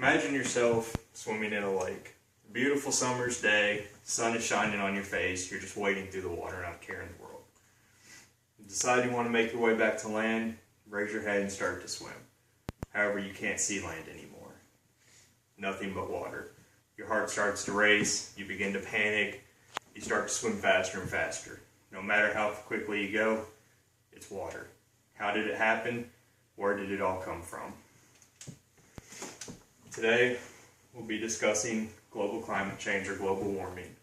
Imagine yourself swimming in a lake. Beautiful summer's day, sun is shining on your face, you're just wading through the water, not caring the world. You decide you want to make your way back to land, raise your head and start to swim. However, you can't see land anymore. Nothing but water. Your heart starts to race, you begin to panic, you start to swim faster and faster. No matter how quickly you go, it's water. How did it happen? Where did it all come from? Today, we'll be discussing global climate change or global warming.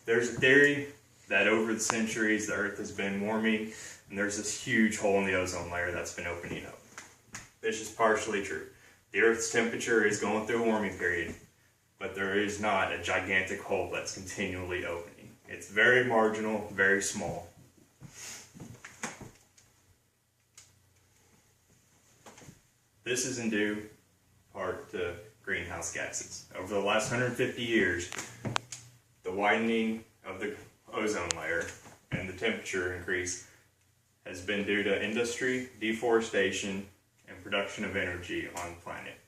There's a theory that over the centuries the Earth has been warming and there's this huge hole in the ozone layer that's been opening up. This is partially true. The Earth's temperature is going through a warming period, but there is not a gigantic hole that's continually opening. It's very marginal, very small. This is in due part to greenhouse gases. Over the last 150 years, the widening of the ozone layer and the temperature increase has been due to industry, deforestation, and production of energy on the planet.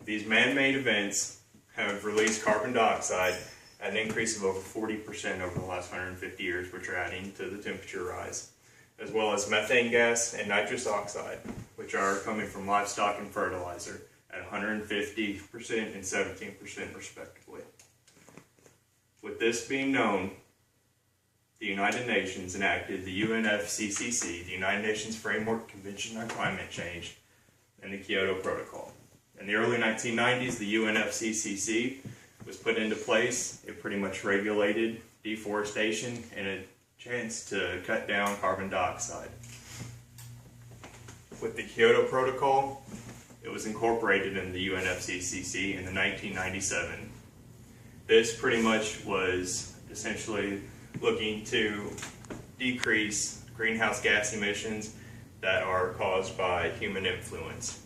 These man-made events have released carbon dioxide at an increase of over 40% over the last 150 years, which are adding to the temperature rise, as well as methane gas and nitrous oxide, which are coming from livestock and fertilizer at 150% and 17% respectively. With this being known, the United Nations enacted the UNFCCC, the United Nations Framework Convention on Climate Change, and the Kyoto Protocol. In the early 1990s, the UNFCCC was put into place. It pretty much regulated deforestation and a chance to cut down carbon dioxide. With the Kyoto Protocol, it was incorporated in the UNFCCC in the 1997. This pretty much was essentially looking to decrease greenhouse gas emissions that are caused by human influence.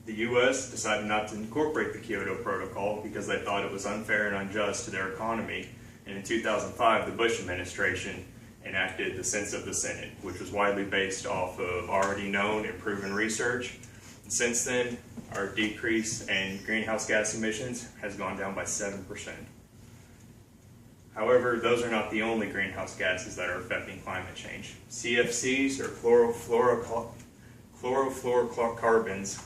The U.S. decided not to incorporate the Kyoto Protocol because they thought it was unfair and unjust to their economy, and in 2005 the Bush administration enacted the Sense of the Senate, which was widely based off of already known and proven research. And since then, our decrease in greenhouse gas emissions has gone down by 7%. However, those are not the only greenhouse gases that are affecting climate change. CFCs, or chlorofluorocarbons,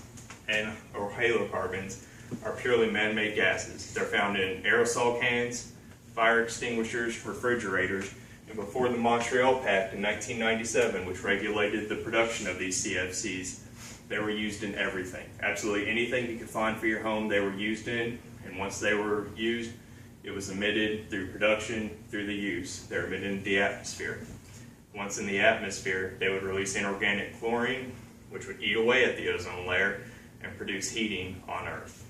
or halocarbons, are purely man-made gases. They're found in aerosol cans, fire extinguishers, refrigerators, and before the Montreal Pact in 1997, which regulated the production of these CFCs, they were used in everything. Absolutely anything you could find for your home, they were used in, and once they were used, it was emitted through production, through the use. They're emitted into the atmosphere. Once in the atmosphere, they would release inorganic chlorine, which would eat away at the ozone layer and produce heating on Earth.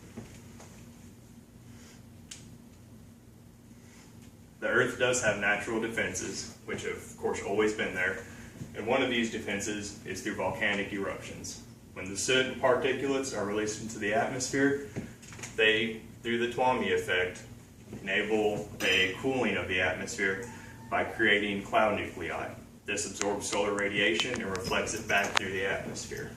The Earth does have natural defenses, which have, of course, always been there, and one of these defenses is through volcanic eruptions. When the soot and particulates are released into the atmosphere, they, through the Twomey effect, enable a cooling of the atmosphere by creating cloud nuclei. This absorbs solar radiation and reflects it back through the atmosphere.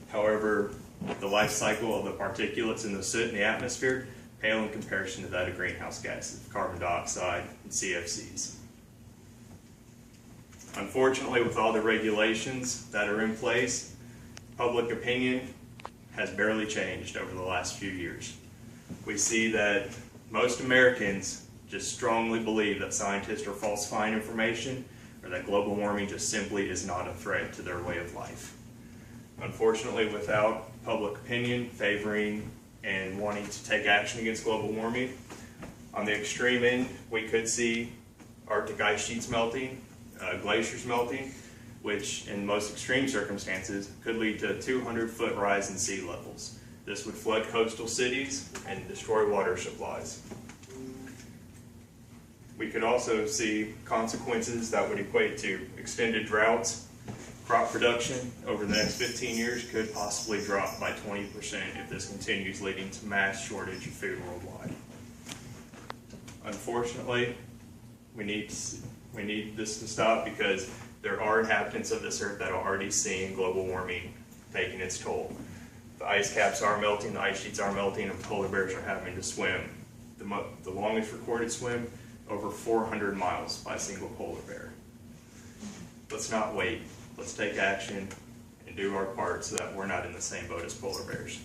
However, the life cycle of the particulates and the soot in the atmosphere pale in comparison to that of greenhouse gases, carbon dioxide, and CFCs. Unfortunately, with all the regulations that are in place, public opinion has barely changed over the last few years. We see that most Americans just strongly believe that scientists are falsifying information or that global warming just simply is not a threat to their way of life. Unfortunately, without public opinion favoring and wanting to take action against global warming, on the extreme end, we could see Arctic ice sheets melting, glaciers melting, which in most extreme circumstances could lead to a 200-foot rise in sea levels. This would flood coastal cities and destroy water supplies. We could also see consequences that would equate to extended droughts. Crop production over the next 15 years could possibly drop by 20% if this continues, leading to mass shortage of food worldwide. Unfortunately, we need this to stop because there are inhabitants of this earth that are already seeing global warming taking its toll. The ice caps are melting, the ice sheets are melting, and polar bears are having to swim. The longest recorded swim, over 400 miles by a single polar bear. Let's not wait. Let's take action and do our part so that we're not in the same boat as polar bears.